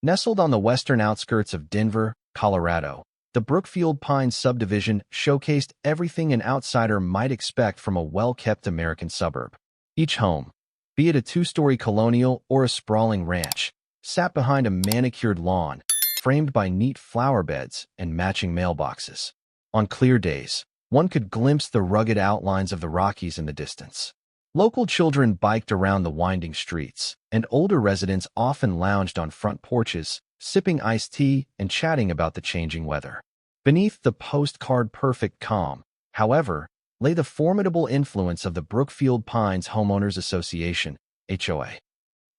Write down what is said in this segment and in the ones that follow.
Nestled on the western outskirts of Denver, Colorado, the Brookfield Pines subdivision showcased everything an outsider might expect from a well-kept American suburb. Each home, be it a two-story colonial or a sprawling ranch, sat behind a manicured lawn, framed by neat flower beds and matching mailboxes. On clear days, one could glimpse the rugged outlines of the Rockies in the distance. Local children biked around the winding streets, and older residents often lounged on front porches, sipping iced tea and chatting about the changing weather. Beneath the postcard-perfect calm, however, lay the formidable influence of the Brookfield Pines Homeowners Association, HOA.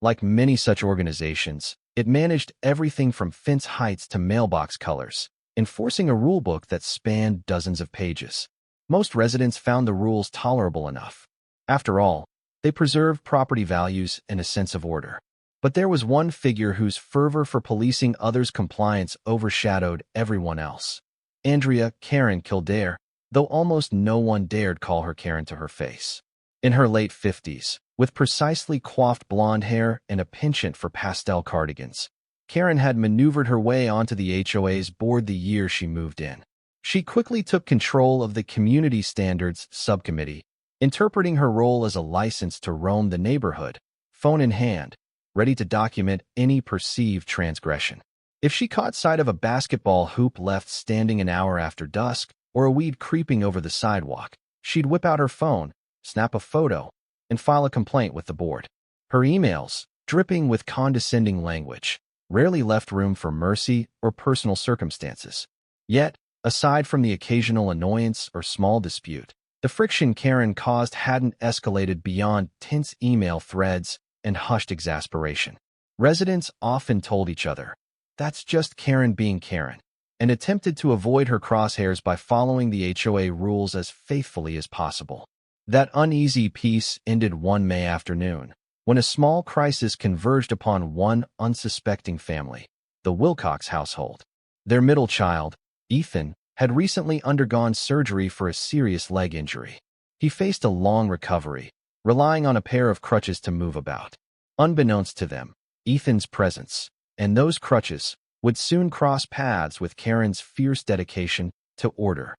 Like many such organizations, it managed everything from fence heights to mailbox colors, enforcing a rulebook that spanned dozens of pages. Most residents found the rules tolerable enough. After all, they preserved property values and a sense of order. But there was one figure whose fervor for policing others' compliance overshadowed everyone else. HOA Karen Kildare, though almost no one dared call her Karen to her face. In her late 50s, with precisely coiffed blonde hair and a penchant for pastel cardigans, Karen had maneuvered her way onto the HOA's board the year she moved in. She quickly took control of the Community Standards Subcommittee, interpreting her role as a license to roam the neighborhood, phone in hand, ready to document any perceived transgression. If she caught sight of a basketball hoop left standing an hour after dusk, or a weed creeping over the sidewalk, she'd whip out her phone, snap a photo, and file a complaint with the board. Her emails, dripping with condescending language, rarely left room for mercy or personal circumstances. Yet, aside from the occasional annoyance or small dispute, the friction Karen caused hadn't escalated beyond tense email threads and hushed exasperation. Residents often told each other, "That's just Karen being Karen," and attempted to avoid her crosshairs by following the HOA rules as faithfully as possible. That uneasy peace ended one May afternoon, when a small crisis converged upon one unsuspecting family, the Wilcox household. Their middle child, Ethan, had recently undergone surgery for a serious leg injury. He faced a long recovery, relying on a pair of crutches to move about. Unbeknownst to them, Ethan's presence, and those crutches, would soon cross paths with Karen's fierce dedication to order.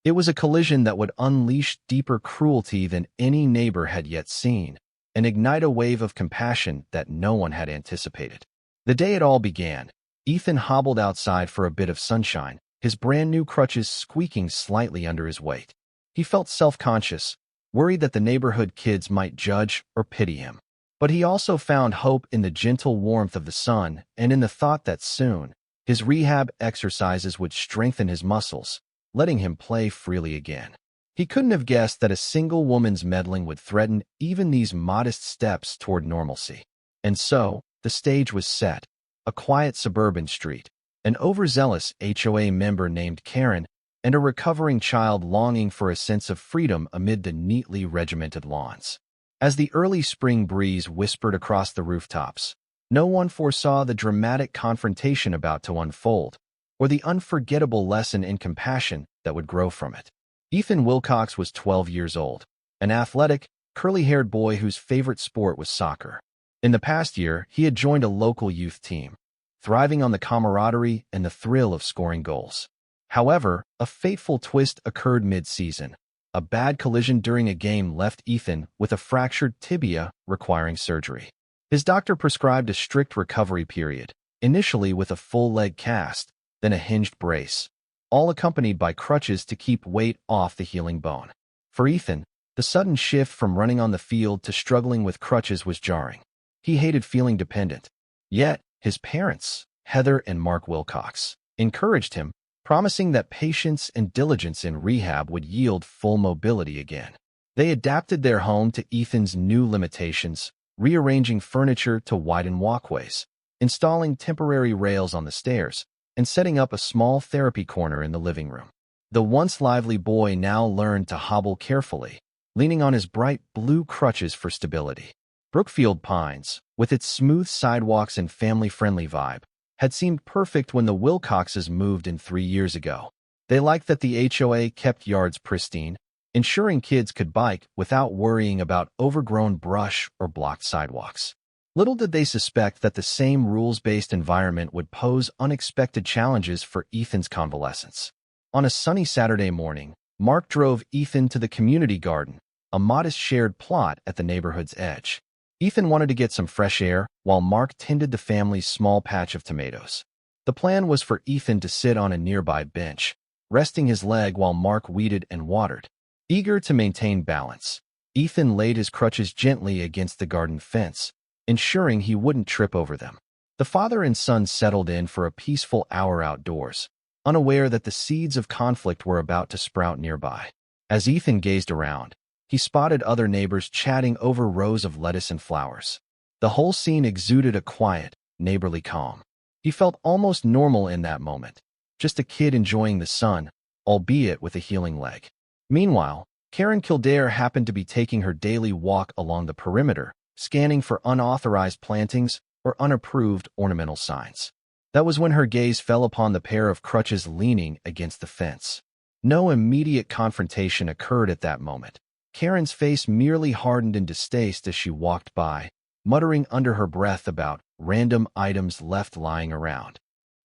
It was a collision that would unleash deeper cruelty than any neighbor had yet seen, and ignite a wave of compassion that no one had anticipated. The day it all began, Ethan hobbled outside for a bit of sunshine, his brand-new crutches squeaking slightly under his weight. He felt self-conscious, worried that the neighborhood kids might judge or pity him. But he also found hope in the gentle warmth of the sun and in the thought that soon, his rehab exercises would strengthen his muscles, letting him play freely again. He couldn't have guessed that a single woman's meddling would threaten even these modest steps toward normalcy. And so, the stage was set. A quiet suburban street, an overzealous HOA member named Karen, and a recovering child longing for a sense of freedom amid the neatly regimented lawns. As the early spring breeze whispered across the rooftops, no one foresaw the dramatic confrontation about to unfold, or the unforgettable lesson in compassion that would grow from it. Ethan Wilcox was 12 years old, an athletic, curly-haired boy whose favorite sport was soccer. In the past year, he had joined a local youth team, thriving on the camaraderie and the thrill of scoring goals. However, a fateful twist occurred mid-season. A bad collision during a game left Ethan with a fractured tibia requiring surgery. His doctor prescribed a strict recovery period, initially with a full leg cast, then a hinged brace, all accompanied by crutches to keep weight off the healing bone. For Ethan, the sudden shift from running on the field to struggling with crutches was jarring. He hated feeling dependent. Yet, his parents, Heather and Mark Wilcox, encouraged him, promising that patience and diligence in rehab would yield full mobility again. They adapted their home to Ethan's new limitations, rearranging furniture to widen walkways, installing temporary rails on the stairs, and setting up a small therapy corner in the living room. The once lively boy now learned to hobble carefully, leaning on his bright blue crutches for stability. Brookfield Pines, with its smooth sidewalks and family-friendly vibe, had seemed perfect when the Wilcoxes moved in 3 years ago. They liked that the HOA kept yards pristine, ensuring kids could bike without worrying about overgrown brush or blocked sidewalks. Little did they suspect that the same rules-based environment would pose unexpected challenges for Ethan's convalescence. On a sunny Saturday morning, Mark drove Ethan to the community garden, a modest shared plot at the neighborhood's edge. Ethan wanted to get some fresh air, while Mark tended the family's small patch of tomatoes. The plan was for Ethan to sit on a nearby bench, resting his leg while Mark weeded and watered. Eager to maintain balance, Ethan laid his crutches gently against the garden fence, ensuring he wouldn't trip over them. The father and son settled in for a peaceful hour outdoors, unaware that the seeds of conflict were about to sprout nearby. As Ethan gazed around, he spotted other neighbors chatting over rows of lettuce and flowers. The whole scene exuded a quiet, neighborly calm. He felt almost normal in that moment, just a kid enjoying the sun, albeit with a healing leg. Meanwhile, Karen Kildare happened to be taking her daily walk along the perimeter, scanning for unauthorized plantings or unapproved ornamental signs. That was when her gaze fell upon the pair of crutches leaning against the fence. No immediate confrontation occurred at that moment. Karen's face merely hardened in distaste as she walked by, muttering under her breath about random items left lying around.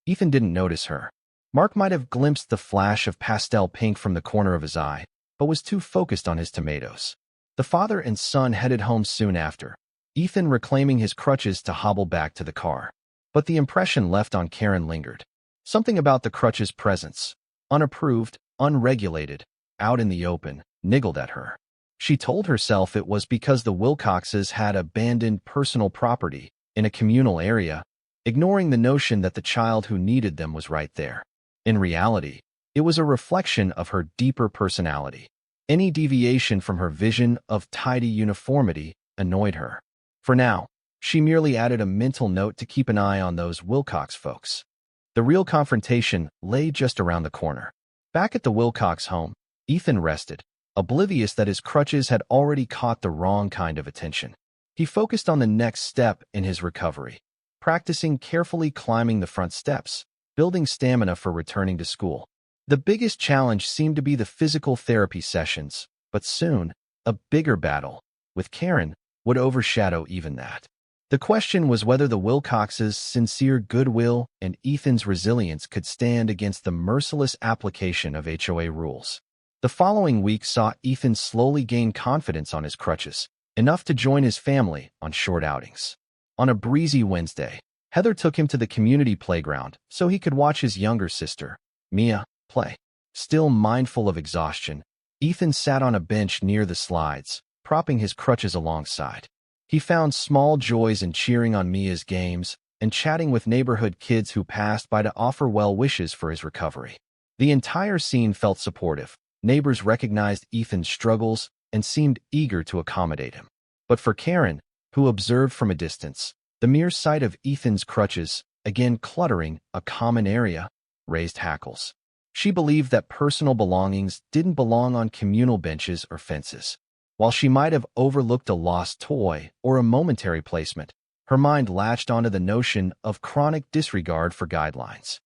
Ethan didn't notice her. Mark might have glimpsed the flash of pastel pink from the corner of his eye, but was too focused on his tomatoes. The father and son headed home soon after, Ethan reclaiming his crutches to hobble back to the car. But the impression left on Karen lingered. Something about the crutches' presence, unapproved, unregulated, out in the open, niggled at her. She told herself it was because the Wilcoxes had abandoned personal property in a communal area, ignoring the notion that the child who needed them was right there. In reality, it was a reflection of her deeper personality. Any deviation from her vision of tidy uniformity annoyed her. For now, she merely added a mental note to keep an eye on those Wilcox folks. The real confrontation lay just around the corner. Back at the Wilcox home, Ethan rested, oblivious that his crutches had already caught the wrong kind of attention. He focused on the next step in his recovery, practicing carefully climbing the front steps, building stamina for returning to school. The biggest challenge seemed to be the physical therapy sessions, but soon, a bigger battle, with Karen, would overshadow even that. The question was whether the Wilcoxes' sincere goodwill and Ethan's resilience could stand against the merciless application of HOA rules. The following week saw Ethan slowly gain confidence on his crutches, enough to join his family on short outings. On a breezy Wednesday, Heather took him to the community playground so he could watch his younger sister, Mia, play. Still mindful of exhaustion, Ethan sat on a bench near the slides, propping his crutches alongside. He found small joys in cheering on Mia's games and chatting with neighborhood kids who passed by to offer well wishes for his recovery. The entire scene felt supportive. Neighbors recognized Ethan's struggles and seemed eager to accommodate him. But for Karen, who observed from a distance, the mere sight of Ethan's crutches, again cluttering a common area, raised hackles. She believed that personal belongings didn't belong on communal benches or fences. While she might have overlooked a lost toy or a momentary placement, her mind latched onto the notion of chronic disregard for guidelines.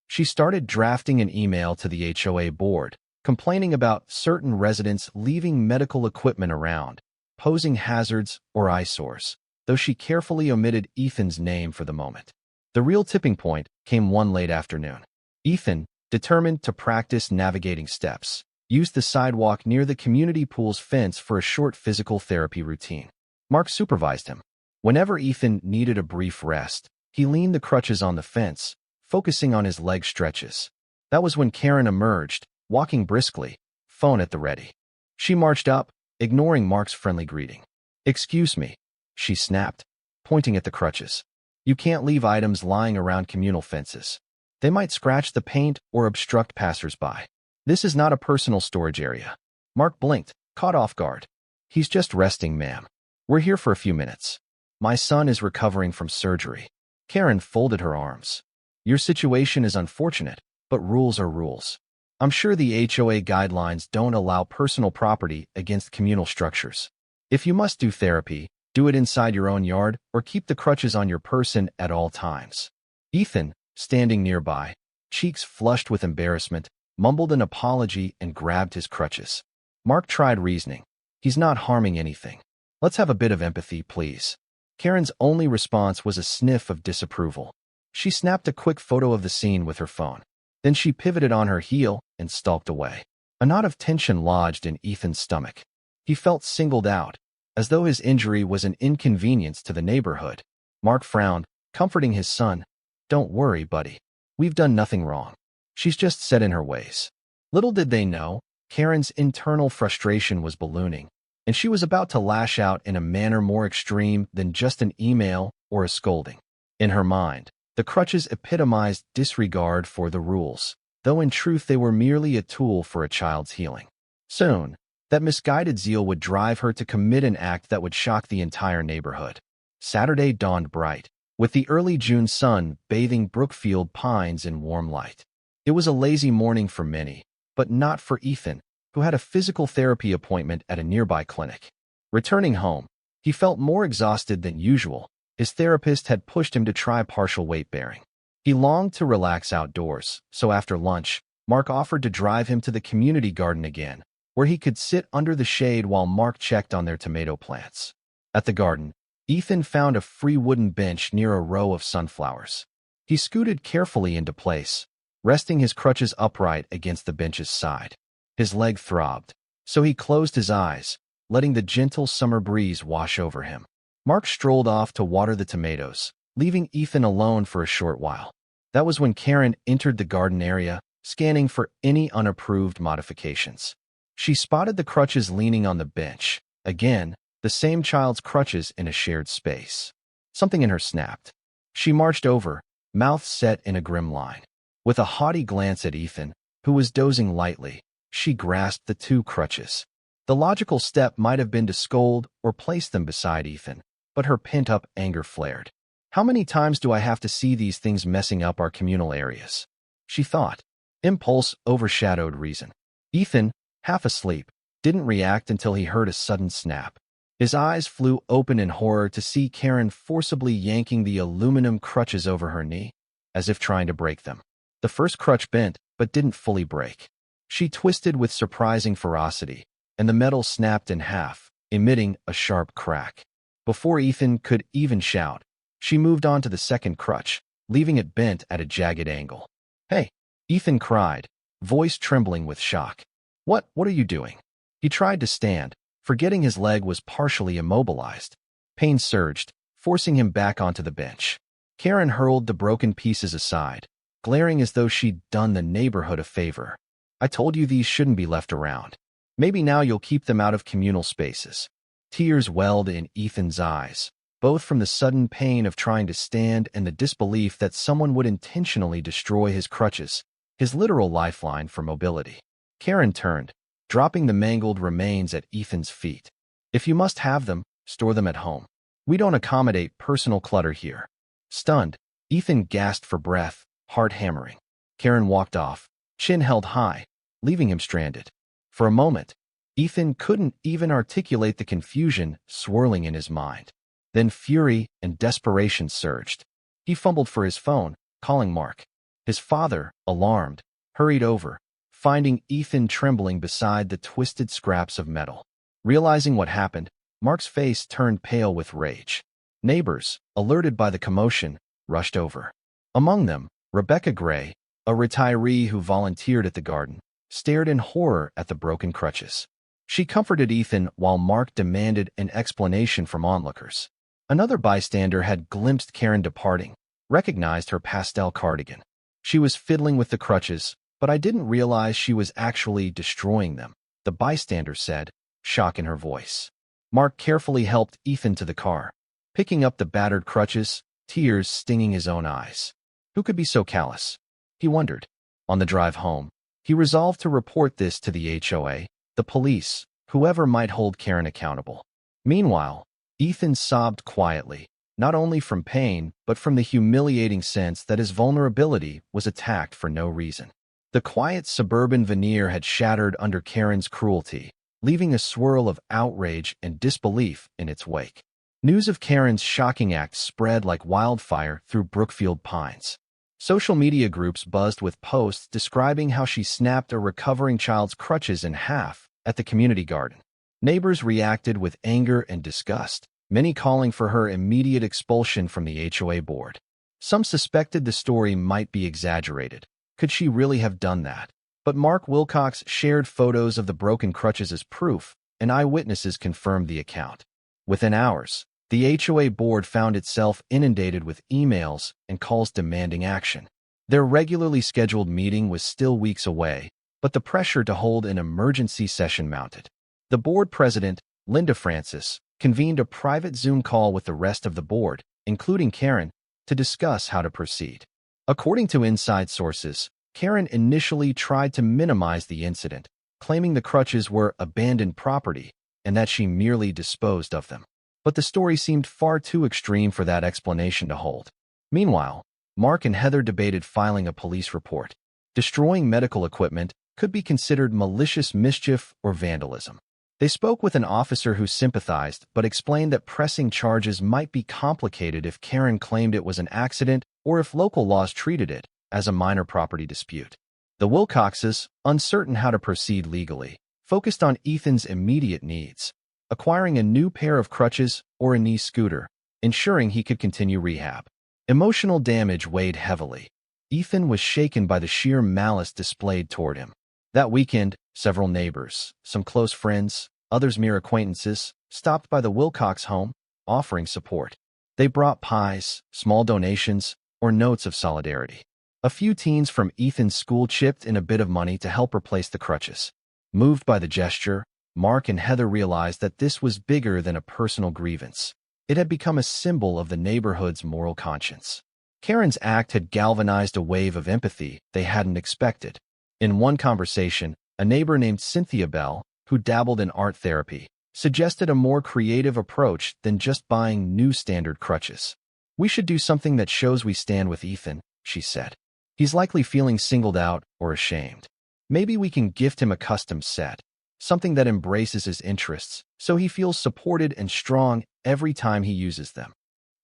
She started drafting an email to the HOA board, complaining about certain residents leaving medical equipment around, posing hazards or eyesores, though she carefully omitted Ethan's name for the moment. The real tipping point came one late afternoon. Ethan, determined to practice navigating steps, used the sidewalk near the community pool's fence for a short physical therapy routine. Mark supervised him. Whenever Ethan needed a brief rest, he leaned the crutches on the fence, focusing on his leg stretches. That was when Karen emerged, walking briskly, phone at the ready. She marched up, ignoring Mark's friendly greeting. "Excuse me," she snapped, pointing at the crutches. "You can't leave items lying around communal fences. They might scratch the paint or obstruct passers-by. This is not a personal storage area." Mark blinked, caught off guard. "He's just resting, ma'am. We're here for a few minutes. My son is recovering from surgery." Karen folded her arms. "Your situation is unfortunate, but rules are rules. I'm sure the HOA guidelines don't allow personal property against communal structures. If you must do therapy, do it inside your own yard or keep the crutches on your person at all times." Ethan, standing nearby, cheeks flushed with embarrassment, mumbled an apology and grabbed his crutches. Mark tried reasoning. "He's not harming anything. Let's have a bit of empathy, please." Karen's only response was a sniff of disapproval. She snapped a quick photo of the scene with her phone. Then she pivoted on her heel and stalked away. A knot of tension lodged in Ethan's stomach. He felt singled out, as though his injury was an inconvenience to the neighborhood. Mark frowned, comforting his son. "Don't worry, buddy. We've done nothing wrong. She's just set in her ways." Little did they know, Karen's internal frustration was ballooning, and she was about to lash out in a manner more extreme than just an email or a scolding. In her mind, the Crutches epitomized disregard for the rules, though in truth they were merely a tool for a child's healing. Soon, that misguided zeal would drive her to commit an act that would shock the entire neighborhood. Saturday dawned bright, with the early June sun bathing Brookfield Pines in warm light. It was a lazy morning for many, but not for Ethan, who had a physical therapy appointment at a nearby clinic. Returning home, he felt more exhausted than usual. His therapist had pushed him to try partial weight-bearing. He longed to relax outdoors, so after lunch, Mark offered to drive him to the community garden again, where he could sit under the shade while Mark checked on their tomato plants. At the garden, Ethan found a free wooden bench near a row of sunflowers. He scooted carefully into place, resting his crutches upright against the bench's side. His leg throbbed, so he closed his eyes, letting the gentle summer breeze wash over him. Mark strolled off to water the tomatoes, leaving Ethan alone for a short while. That was when Karen entered the garden area, scanning for any unapproved modifications. She spotted the Crutches leaning on the bench. Again, the same child's crutches in a shared space. Something in her snapped. She marched over, mouth set in a grim line. With a haughty glance at Ethan, who was dozing lightly, she grasped the two crutches. The logical step might have been to scold or place them beside Ethan, but her pent-up anger flared. "How many times do I have to see these things messing up our communal areas?" she thought. Impulse overshadowed reason. Ethan, half asleep, didn't react until he heard a sudden snap. His eyes flew open in horror to see Karen forcibly yanking the aluminum crutches over her knee, as if trying to break them. The first crutch bent, but didn't fully break. She twisted with surprising ferocity, and the metal snapped in half, emitting a sharp crack. Before Ethan could even shout, she moved on to the second crutch, leaving it bent at a jagged angle. "Hey!" Ethan cried, voice trembling with shock. What are you doing?" He tried to stand, forgetting his leg was partially immobilized. Pain surged, forcing him back onto the bench. Karen hurled the broken pieces aside, glaring as though she'd done the neighborhood a favor. "I told you these shouldn't be left around. Maybe now you'll keep them out of communal spaces." Tears welled in Ethan's eyes, both from the sudden pain of trying to stand and the disbelief that someone would intentionally destroy his crutches, his literal lifeline for mobility. Karen turned, dropping the mangled remains at Ethan's feet. "If you must have them, store them at home. We don't accommodate personal clutter here." Stunned, Ethan gasped for breath, heart hammering. Karen walked off, chin held high, leaving him stranded. For a moment, Ethan couldn't even articulate the confusion swirling in his mind. Then fury and desperation surged. He fumbled for his phone, calling Mark. His father, alarmed, hurried over, finding Ethan trembling beside the twisted scraps of metal. Realizing what happened, Mark's face turned pale with rage. Neighbors, alerted by the commotion, rushed over. Among them, Rebecca Gray, a retiree who volunteered at the garden, stared in horror at the broken crutches. She comforted Ethan while Mark demanded an explanation from onlookers. Another bystander had glimpsed Karen departing, recognized her pastel cardigan. She was fiddling with the crutches, but I didn't realize she was actually destroying them, the bystander said, shock in her voice. Mark carefully helped Ethan to the car, picking up the battered crutches, tears stinging his own eyes. Who could be so callous? He wondered. On the drive home, he resolved to report this to the HOA, the police, whoever might hold Karen accountable. Meanwhile, Ethan sobbed quietly, not only from pain, but from the humiliating sense that his vulnerability was attacked for no reason. The quiet suburban veneer had shattered under Karen's cruelty, leaving a swirl of outrage and disbelief in its wake. News of Karen's shocking act spread like wildfire through Brookfield Pines. Social media groups buzzed with posts describing how she snapped a recovering child's crutches in half at the community garden. Neighbors reacted with anger and disgust, many calling for her immediate expulsion from the HOA board. Some suspected the story might be exaggerated. Could she really have done that? But Mark Wilcox shared photos of the broken crutches as proof, and eyewitnesses confirmed the account. Within hours, the HOA board found itself inundated with emails and calls demanding action. Their regularly scheduled meeting was still weeks away, but the pressure to hold an emergency session mounted. The board president, Linda Francis, convened a private Zoom call with the rest of the board, including Karen, to discuss how to proceed. According to inside sources, Karen initially tried to minimize the incident, claiming the crutches were abandoned property and that she merely disposed of them. But the story seemed far too extreme for that explanation to hold. Meanwhile, Mark and Heather debated filing a police report. Destroying medical equipment could be considered malicious mischief or vandalism. They spoke with an officer who sympathized but explained that pressing charges might be complicated if Karen claimed it was an accident or if local laws treated it as a minor property dispute. The Wilcoxes, uncertain how to proceed legally, focused on Ethan's immediate needs, acquiring a new pair of crutches or a knee scooter, ensuring he could continue rehab. Emotional damage weighed heavily. Ethan was shaken by the sheer malice displayed toward him. That weekend, several neighbors, some close friends, others mere acquaintances, stopped by the Wilcox home, offering support. They brought pies, small donations, or notes of solidarity. A few teens from Ethan's school chipped in a bit of money to help replace the crutches. Moved by the gesture, Mark and Heather realized that this was bigger than a personal grievance. It had become a symbol of the neighborhood's moral conscience. Karen's act had galvanized a wave of empathy they hadn't expected. In one conversation, a neighbor named Cynthia Bell, who dabbled in art therapy, suggested a more creative approach than just buying new standard crutches. "We should do something that shows we stand with Ethan," she said. "He's likely feeling singled out or ashamed. Maybe we can gift him a custom set, something that embraces his interests, so he feels supported and strong every time he uses them."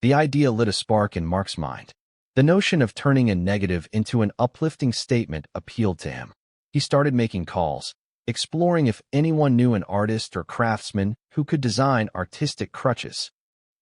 The idea lit a spark in Mark's mind. The notion of turning a negative into an uplifting statement appealed to him. He started making calls, exploring if anyone knew an artist or craftsman who could design artistic crutches.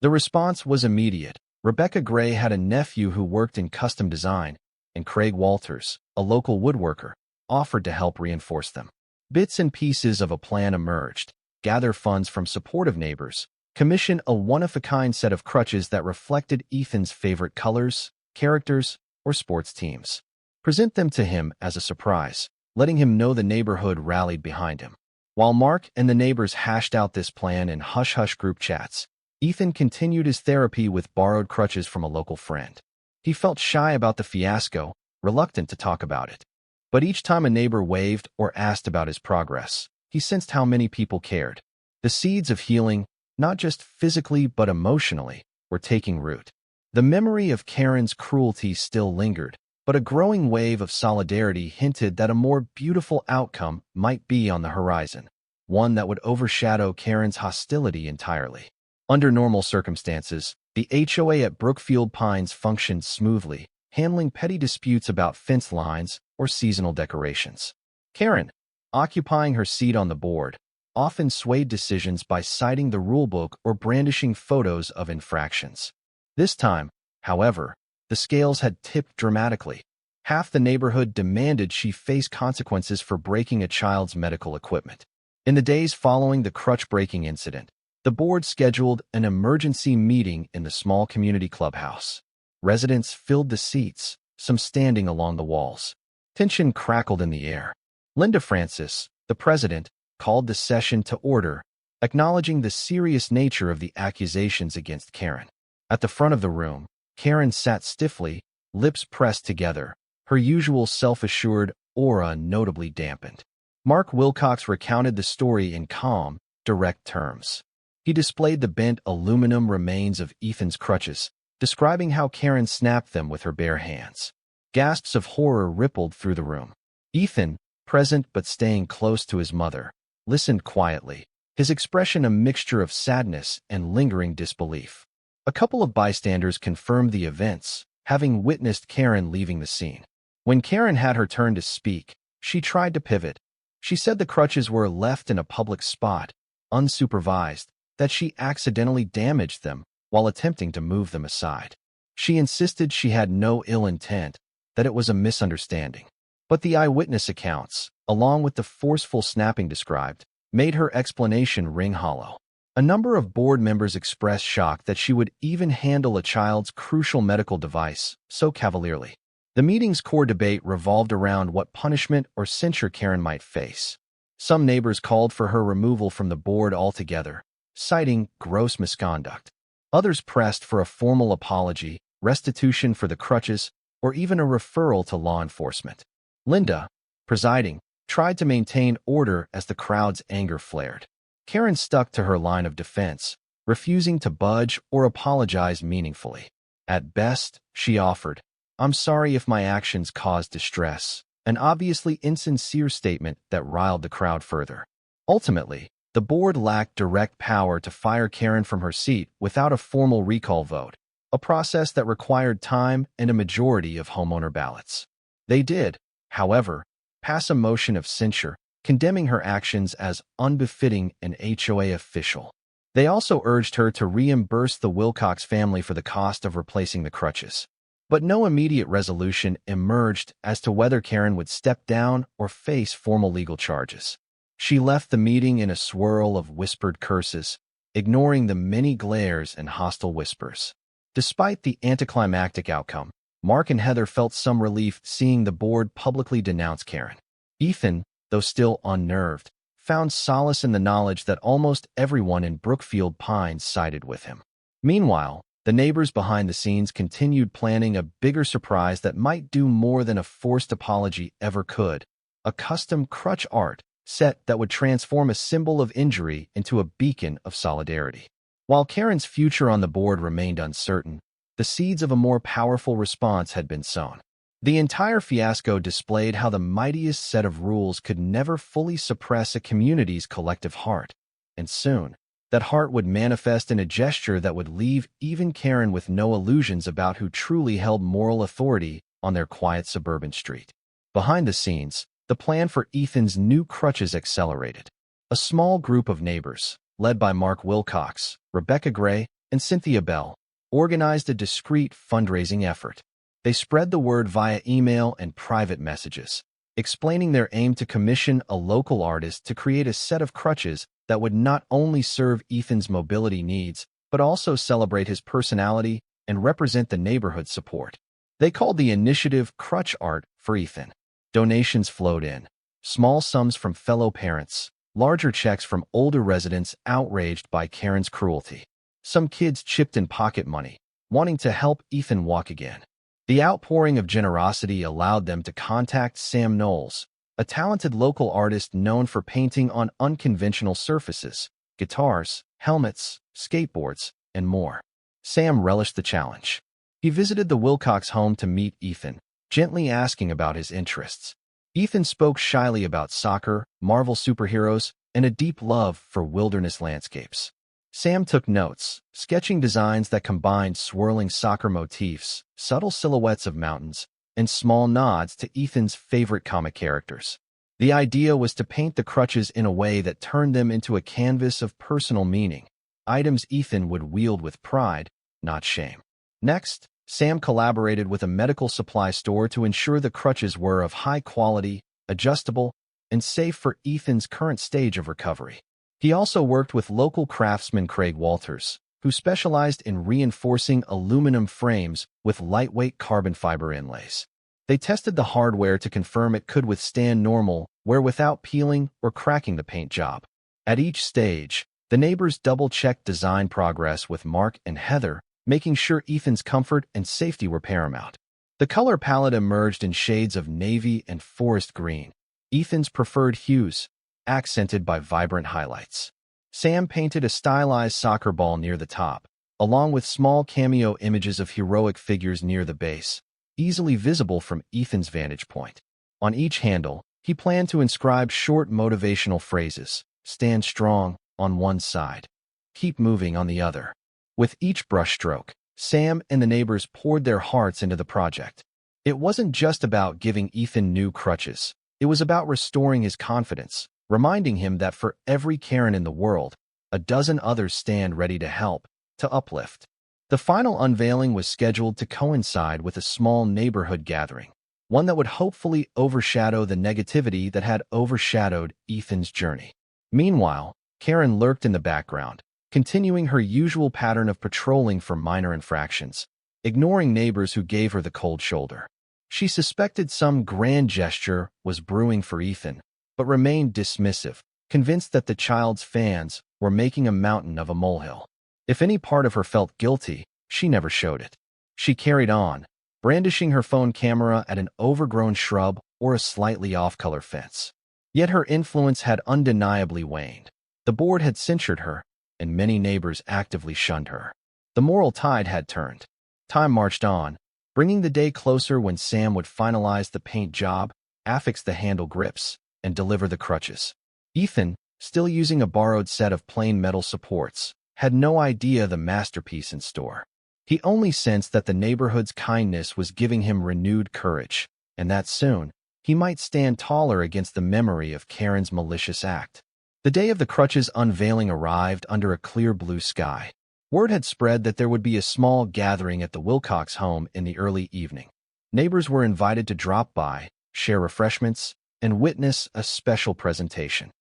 The response was immediate. Rebecca Gray had a nephew who worked in custom design, and Craig Walters, a local woodworker, offered to help reinforce them. Bits and pieces of a plan emerged: gather funds from supportive neighbors, commission a one-of-a-kind set of crutches that reflected Ethan's favorite colors, characters, or sports teams. Present them to him as a surprise, letting him know the neighborhood rallied behind him. While Mark and the neighbors hashed out this plan in hush-hush group chats, Ethan continued his therapy with borrowed crutches from a local friend. He felt shy about the fiasco, reluctant to talk about it. But each time a neighbor waved or asked about his progress, he sensed how many people cared. The seeds of healing, not just physically but emotionally, were taking root. The memory of Karen's cruelty still lingered, but a growing wave of solidarity hinted that a more beautiful outcome might be on the horizon, one that would overshadow Karen's hostility entirely. Under normal circumstances, the HOA at Brookfield Pines functioned smoothly, handling petty disputes about fence lines or seasonal decorations. Karen, occupying her seat on the board, often swayed decisions by citing the rulebook or brandishing photos of infractions. This time, however, the scales had tipped dramatically. Half the neighborhood demanded she face consequences for breaking a child's medical equipment. In the days following the crutch breaking incident, the board scheduled an emergency meeting in the small community clubhouse. Residents filled the seats, some standing along the walls. Tension crackled in the air. Linda Francis, the president, called the session to order, acknowledging the serious nature of the accusations against Karen. At the front of the room, Karen sat stiffly, lips pressed together, her usual self-assured aura notably dampened. Mark Wilcox recounted the story in calm, direct terms. He displayed the bent aluminum remains of Ethan's crutches, describing how Karen snapped them with her bare hands. Gasps of horror rippled through the room. Ethan, present but staying close to his mother, listened quietly, his expression a mixture of sadness and lingering disbelief. A couple of bystanders confirmed the events, having witnessed Karen leaving the scene. When Karen had her turn to speak, she tried to pivot. She said the crutches were left in a public spot, unsupervised, that she accidentally damaged them while attempting to move them aside. She insisted she had no ill intent, that it was a misunderstanding. But the eyewitness accounts, along with the forceful snapping described, made her explanation ring hollow. A number of board members expressed shock that she would even handle a child's crucial medical device so cavalierly. The meeting's core debate revolved around what punishment or censure Karen might face. Some neighbors called for her removal from the board altogether, citing gross misconduct. Others pressed for a formal apology, restitution for the Crutches, or even a referral to law enforcement. Linda, presiding, tried to maintain order as the crowd's anger flared. Karen stuck to her line of defense, refusing to budge or apologize meaningfully. At best, she offered, "I'm sorry if my actions caused distress," an obviously insincere statement that riled the crowd further. Ultimately, the board lacked direct power to fire Karen from her seat without a formal recall vote, a process that required time and a majority of homeowner ballots. They did, however, pass a motion of censure, condemning her actions as unbefitting an HOA official. They also urged her to reimburse the Wilcox family for the cost of replacing the Crutches. But no immediate resolution emerged as to whether Karen would step down or face formal legal charges. She left the meeting in a swirl of whispered curses, ignoring the many glares and hostile whispers. Despite the anticlimactic outcome, Mark and Heather felt some relief seeing the board publicly denounce Karen. Ethan, though still unnerved, found solace in the knowledge that almost everyone in Brookfield Pines sided with him. Meanwhile, the neighbors behind the scenes continued planning a bigger surprise that might do more than a forced apology ever could: a custom Crutch Art set that would transform a symbol of injury into a beacon of solidarity. While Karen's future on the board remained uncertain, the seeds of a more powerful response had been sown. The entire fiasco displayed how the mightiest set of rules could never fully suppress a community's collective heart, and soon, that heart would manifest in a gesture that would leave even Karen with no illusions about who truly held moral authority on their quiet suburban street. Behind the scenes, the plan for Ethan's new Crutches accelerated. A small group of neighbors, led by Mark Wilcox, Rebecca Gray, and Cynthia Bell, organized a discreet fundraising effort. They spread the word via email and private messages, explaining their aim to commission a local artist to create a set of crutches that would not only serve Ethan's mobility needs, but also celebrate his personality and represent the neighborhood's support. They called the initiative Crutch Art for Ethan. Donations flowed in, small sums from fellow parents, larger checks from older residents outraged by Karen's cruelty. Some kids chipped in pocket money, wanting to help Ethan walk again. The outpouring of generosity allowed them to contact Sam Knowles, a talented local artist known for painting on unconventional surfaces, guitars, helmets, skateboards, and more. Sam relished the challenge. He visited the Wilcox home to meet Ethan, gently asking about his interests. Ethan spoke shyly about soccer, Marvel superheroes, and a deep love for wilderness landscapes. Sam took notes, sketching designs that combined swirling soccer motifs, subtle silhouettes of mountains, and small nods to Ethan's favorite comic characters. The idea was to paint the Crutches in a way that turned them into a canvas of personal meaning, items Ethan would wield with pride, not shame. Next, Sam collaborated with a medical supply store to ensure the Crutches were of high quality, adjustable, and safe for Ethan's current stage of recovery. He also worked with local craftsman Craig Walters, who specialized in reinforcing aluminum frames with lightweight carbon fiber inlays. They tested the hardware to confirm it could withstand normal wear without peeling or cracking the paint job. At each stage, the neighbors double-checked design progress with Mark and Heather, making sure Ethan's comfort and safety were paramount. The color palette emerged in shades of navy and forest green, Ethan's preferred hues, accented by vibrant highlights. Sam painted a stylized soccer ball near the top, along with small cameo images of heroic figures near the base, easily visible from Ethan's vantage point. On each handle, he planned to inscribe short motivational phrases: "Stand strong" on one side, "Keep moving" on the other. With each brushstroke, Sam and the neighbors poured their hearts into the project. It wasn't just about giving Ethan new crutches. It was about restoring his confidence, reminding him that for every Karen in the world, a dozen others stand ready to help, to uplift. The final unveiling was scheduled to coincide with a small neighborhood gathering, one that would hopefully overshadow the negativity that had overshadowed Ethan's journey. Meanwhile, Karen lurked in the background, continuing her usual pattern of patrolling for minor infractions, ignoring neighbors who gave her the cold shoulder. She suspected some grand gesture was brewing for Ethan, but remained dismissive, convinced that the child's fans were making a mountain of a molehill. If any part of her felt guilty, she never showed it. She carried on, brandishing her phone camera at an overgrown shrub or a slightly off-color fence. Yet her influence had undeniably waned. The board had censured her, and many neighbors actively shunned her. The moral tide had turned. Time marched on, bringing the day closer when Sam would finalize the paint job, affix the handle grips, and deliver the crutches. Ethan, still using a borrowed set of plain metal supports, had no idea the masterpiece in store. He only sensed that the neighborhood's kindness was giving him renewed courage, and that soon, he might stand taller against the memory of Karen's malicious act. The day of the crutches unveiling arrived under a clear blue sky. Word had spread that there would be a small gathering at the Wilcox home in the early evening. Neighbors were invited to drop by, share refreshments, and witness a special presentation.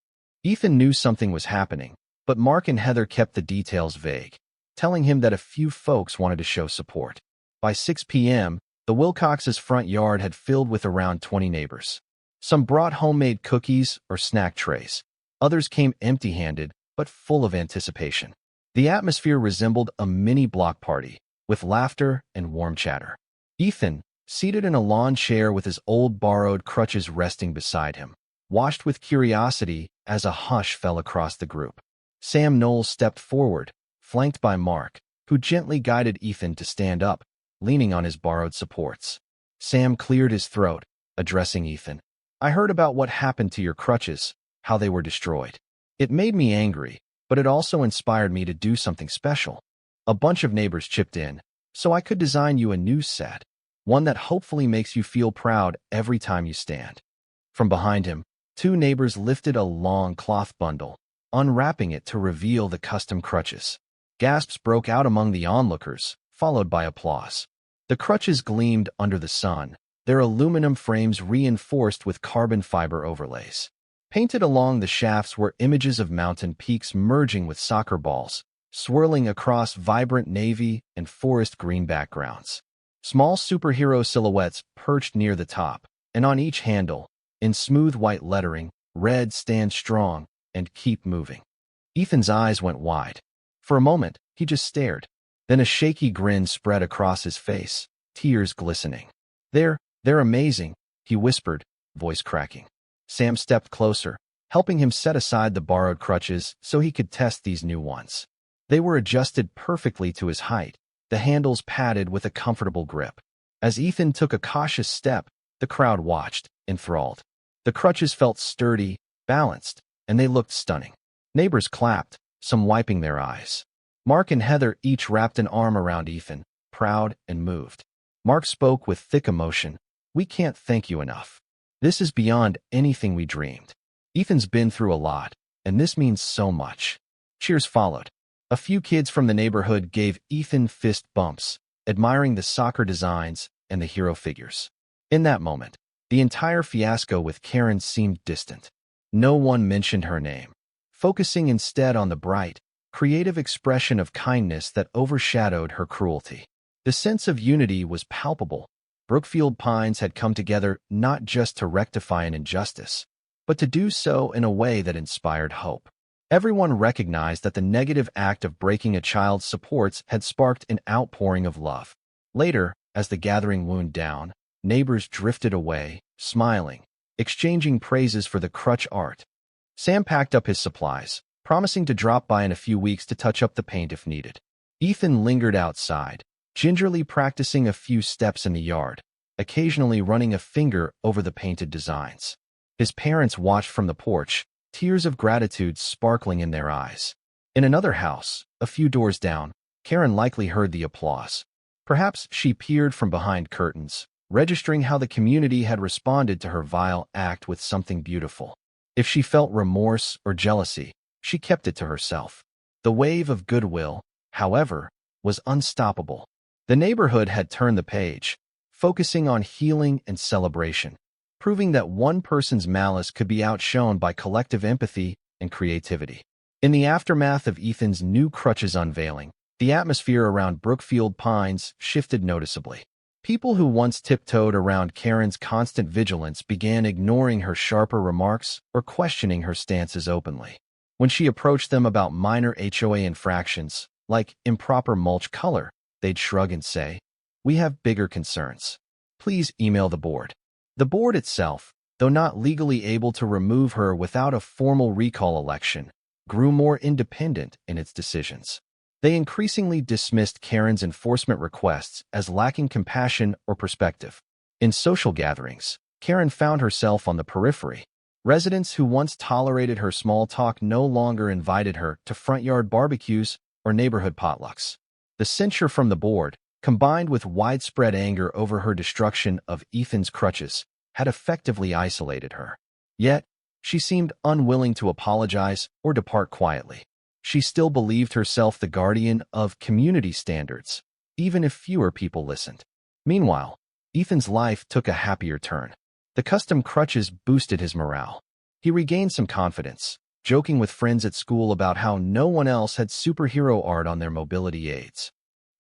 Ethan knew something was happening, but Mark and Heather kept the details vague, telling him that a few folks wanted to show support. By 6 p.m., the Wilcox's front yard had filled with around 20 neighbors. Some brought homemade cookies or snack trays. Others came empty-handed, but full of anticipation. The atmosphere resembled a mini block party, with laughter and warm chatter. Ethan, seated in a lawn chair with his old borrowed crutches resting beside him, watched with curiosity as a hush fell across the group. Sam Knowles stepped forward, flanked by Mark, who gently guided Ethan to stand up, leaning on his borrowed supports. Sam cleared his throat, addressing Ethan. "I heard about what happened to your crutches, how they were destroyed. It made me angry, but it also inspired me to do something special. A bunch of neighbors chipped in, so I could design you a new set, one that hopefully makes you feel proud every time you stand." From behind him, two neighbors lifted a long cloth bundle, unwrapping it to reveal the custom crutches. Gasps broke out among the onlookers, followed by applause. The crutches gleamed under the sun, their aluminum frames reinforced with carbon fiber overlays. Painted along the shafts were images of mountain peaks merging with soccer balls, swirling across vibrant navy and forest green backgrounds. Small superhero silhouettes perched near the top, and on each handle, in smooth white lettering, read "Stand Strong" and "Keep Moving." Ethan's eyes went wide. For a moment, he just stared. Then a shaky grin spread across his face, tears glistening. They're amazing," he whispered, voice cracking. Sam stepped closer, helping him set aside the borrowed crutches so he could test these new ones. They were adjusted perfectly to his height, the handles padded with a comfortable grip. As Ethan took a cautious step, the crowd watched, enthralled. The crutches felt sturdy, balanced, and they looked stunning. Neighbors clapped, some wiping their eyes. Mark and Heather each wrapped an arm around Ethan, proud and moved. Mark spoke with thick emotion. "We can't thank you enough. This is beyond anything we dreamed. Ethan's been through a lot, and this means so much." Cheers followed. A few kids from the neighborhood gave Ethan fist bumps, admiring the soccer designs and the hero figures. In that moment, the entire fiasco with Karen seemed distant. No one mentioned her name, focusing instead on the bright, creative expression of kindness that overshadowed her cruelty. The sense of unity was palpable. Brookfield Pines had come together not just to rectify an injustice, but to do so in a way that inspired hope. Everyone recognized that the negative act of breaking a child's supports had sparked an outpouring of love. Later, as the gathering wound down, neighbors drifted away, smiling, exchanging praises for the Crutch Art. Sam packed up his supplies, promising to drop by in a few weeks to touch up the paint if needed. Ethan lingered outside, gingerly practicing a few steps in the yard, occasionally running a finger over the painted designs. His parents watched from the porch, tears of gratitude sparkling in their eyes. In another house, a few doors down, Karen likely heard the applause. Perhaps she peered from behind curtains, registering how the community had responded to her vile act with something beautiful. If she felt remorse or jealousy, she kept it to herself. The wave of goodwill, however, was unstoppable. The neighborhood had turned the page, focusing on healing and celebration, proving that one person's malice could be outshone by collective empathy and creativity. In the aftermath of Ethan's new Crutches unveiling, the atmosphere around Brookfield Pines shifted noticeably. People who once tiptoed around Karen's constant vigilance began ignoring her sharper remarks or questioning her stances openly. When she approached them about minor HOA infractions, like improper mulch color, they'd shrug and say, "We have bigger concerns. Please email the board." The board itself, though not legally able to remove her without a formal recall election, grew more independent in its decisions. They increasingly dismissed Karen's enforcement requests as lacking compassion or perspective. In social gatherings, Karen found herself on the periphery. Residents who once tolerated her small talk no longer invited her to front-yard barbecues or neighborhood potlucks. The censure from the board, combined with widespread anger over her destruction of Ethan's Crutches, had effectively isolated her. Yet, she seemed unwilling to apologize or depart quietly. She still believed herself the guardian of community standards, even if fewer people listened. Meanwhile, Ethan's life took a happier turn. The custom Crutches boosted his morale. He regained some confidence, joking with friends at school about how no one else had superhero art on their mobility aids.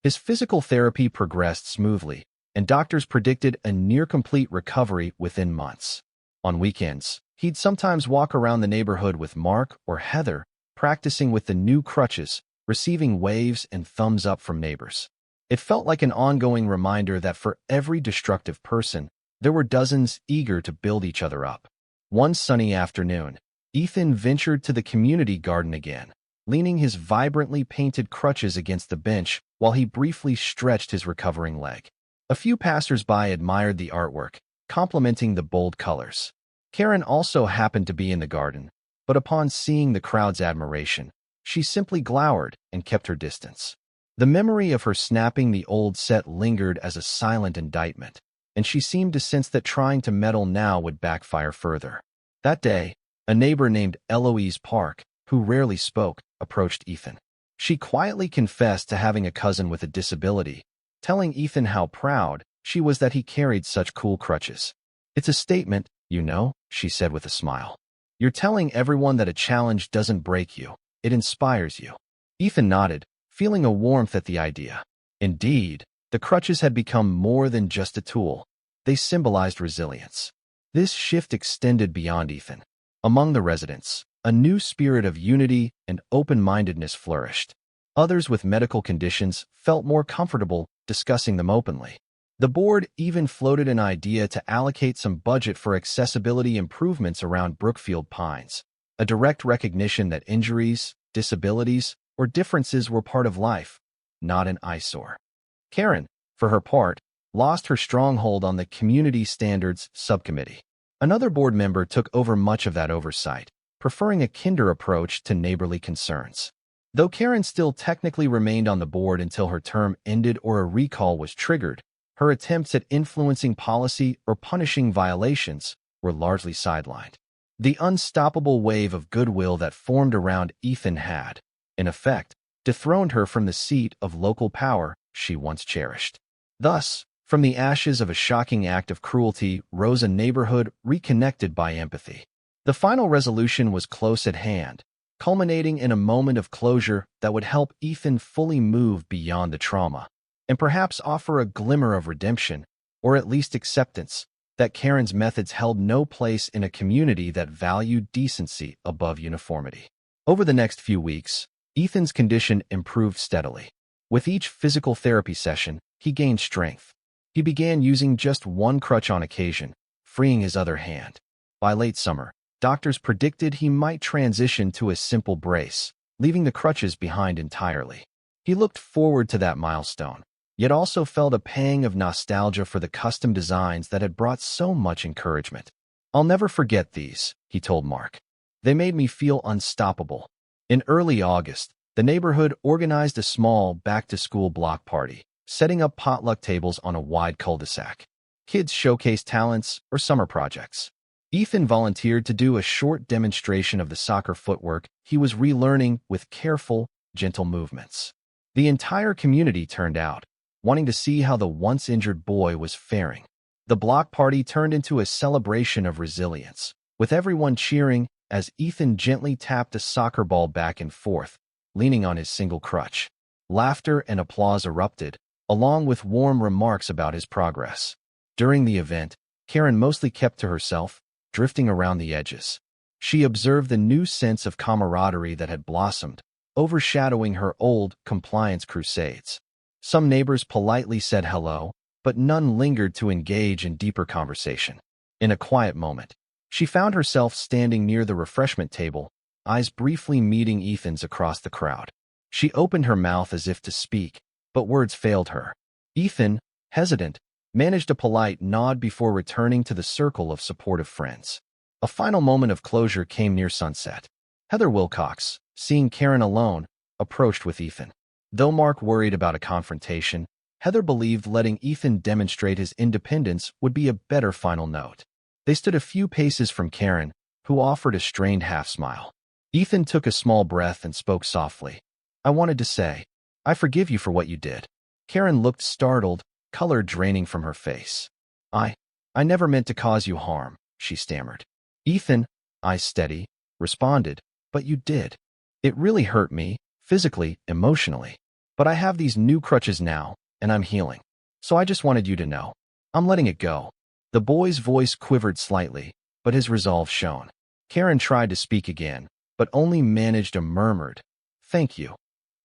His physical therapy progressed smoothly, and doctors predicted a near-complete recovery within months. On weekends, he'd sometimes walk around the neighborhood with Mark or Heather, practicing with the new Crutches, receiving waves and thumbs up from neighbors. It felt like an ongoing reminder that for every destructive person, there were dozens eager to build each other up. One sunny afternoon, Ethan ventured to the community garden again, leaning his vibrantly painted Crutches against the bench while he briefly stretched his recovering leg. A few passers-by admired the artwork, complimenting the bold colors. Karen also happened to be in the garden, but upon seeing the crowd's admiration, she simply glowered and kept her distance. The memory of her snapping the old set lingered as a silent indictment, and she seemed to sense that trying to meddle now would backfire further. That day, a neighbor named Eloise Park, who rarely spoke, approached Ethan. She quietly confessed to having a cousin with a disability, telling Ethan how proud she was that he carried such cool Crutches. "It's a statement, you know," she said with a smile. "You're telling everyone that a challenge doesn't break you, it inspires you." Ethan nodded, feeling a warmth at the idea. Indeed, the Crutches had become more than just a tool. They symbolized resilience. This shift extended beyond Ethan. Among the residents, a new spirit of unity and open-mindedness flourished. Others with medical conditions felt more comfortable discussing them openly. The board even floated an idea to allocate some budget for accessibility improvements around Brookfield Pines, a direct recognition that injuries, disabilities, or differences were part of life, not an eyesore. Karen, for her part, lost her stronghold on the Community Standards Subcommittee. Another board member took over much of that oversight, preferring a kinder approach to neighborly concerns. Though Karen still technically remained on the board until her term ended or a recall was triggered, her attempts at influencing policy or punishing violations were largely sidelined. The unstoppable wave of goodwill that formed around Ethan had, in effect, dethroned her from the seat of local power she once cherished. Thus, from the ashes of a shocking act of cruelty rose a neighborhood reconnected by empathy. The final resolution was close at hand, culminating in a moment of closure that would help Ethan fully move beyond the trauma, and perhaps offer a glimmer of redemption, or at least acceptance, that Karen's methods held no place in a community that valued decency above uniformity. Over the next few weeks, Ethan's condition improved steadily. With each physical therapy session, he gained strength. He began using just one crutch on occasion, freeing his other hand. By late summer, doctors predicted he might transition to a simple brace, leaving the Crutches behind entirely. He looked forward to that milestone, yet also felt a pang of nostalgia for the custom designs that had brought so much encouragement. "I'll never forget these," he told Mark. "They made me feel unstoppable." In early August, the neighborhood organized a small back-to-school block party, setting up potluck tables on a wide cul-de-sac. Kids showcased talents or summer projects. Ethan volunteered to do a short demonstration of the soccer footwork he was relearning with careful, gentle movements. The entire community turned out, wanting to see how the once-injured boy was faring. The block party turned into a celebration of resilience, with everyone cheering as Ethan gently tapped a soccer ball back and forth, leaning on his single crutch. Laughter and applause erupted, along with warm remarks about his progress. During the event, Karen mostly kept to herself, drifting around the edges. She observed the new sense of camaraderie that had blossomed, overshadowing her old compliance crusades. Some neighbors politely said hello, but none lingered to engage in deeper conversation. In a quiet moment, she found herself standing near the refreshment table, eyes briefly meeting Ethan's across the crowd. She opened her mouth as if to speak, but words failed her. Ethan, hesitant, managed a polite nod before returning to the circle of supportive friends. A final moment of closure came near sunset. Heather Wilcox, seeing Karen alone, approached with Ethan. Though Mark worried about a confrontation, Heather believed letting Ethan demonstrate his independence would be a better final note. They stood a few paces from Karen, who offered a strained half-smile. Ethan took a small breath and spoke softly. "I wanted to say, I forgive you for what you did." Karen looked startled, color draining from her face. I never meant to cause you harm," she stammered. Ethan, eyes steady, responded, "But you did. It really hurt me, physically, emotionally. But I have these new crutches now, and I'm healing. So I just wanted you to know. I'm letting it go." The boy's voice quivered slightly, but his resolve shone. Karen tried to speak again, but only managed a murmured, "Thank you,"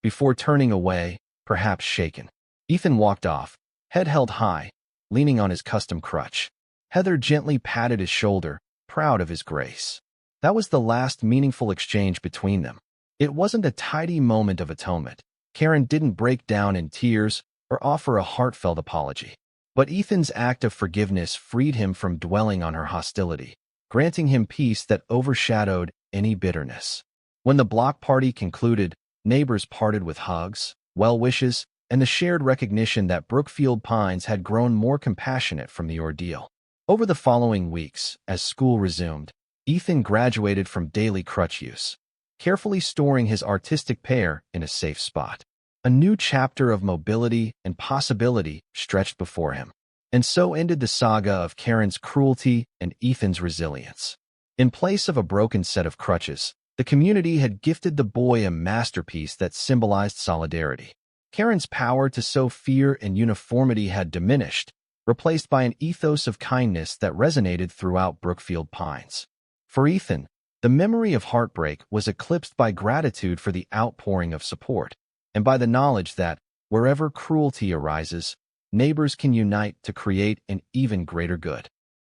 before turning away, perhaps shaken. Ethan walked off, head held high, leaning on his custom crutch. Heather gently patted his shoulder, proud of his grace. That was the last meaningful exchange between them. It wasn't a tidy moment of atonement. Karen didn't break down in tears or offer a heartfelt apology. But Ethan's act of forgiveness freed him from dwelling on her hostility, granting him peace that overshadowed any bitterness. When the block party concluded, neighbors parted with hugs, well wishes, and the shared recognition that Brookfield Pines had grown more compassionate from the ordeal. Over the following weeks, as school resumed, Ethan graduated from daily crutch use, carefully storing his artistic pair in a safe spot. A new chapter of mobility and possibility stretched before him. And so ended the saga of Karen's cruelty and Ethan's resilience. In place of a broken set of crutches, the community had gifted the boy a masterpiece that symbolized solidarity. Karen's power to sow fear and uniformity had diminished, replaced by an ethos of kindness that resonated throughout Brookfield Pines. For Ethan, the memory of heartbreak was eclipsed by gratitude for the outpouring of support, and by the knowledge that, wherever cruelty arises, neighbors can unite to create an even greater good.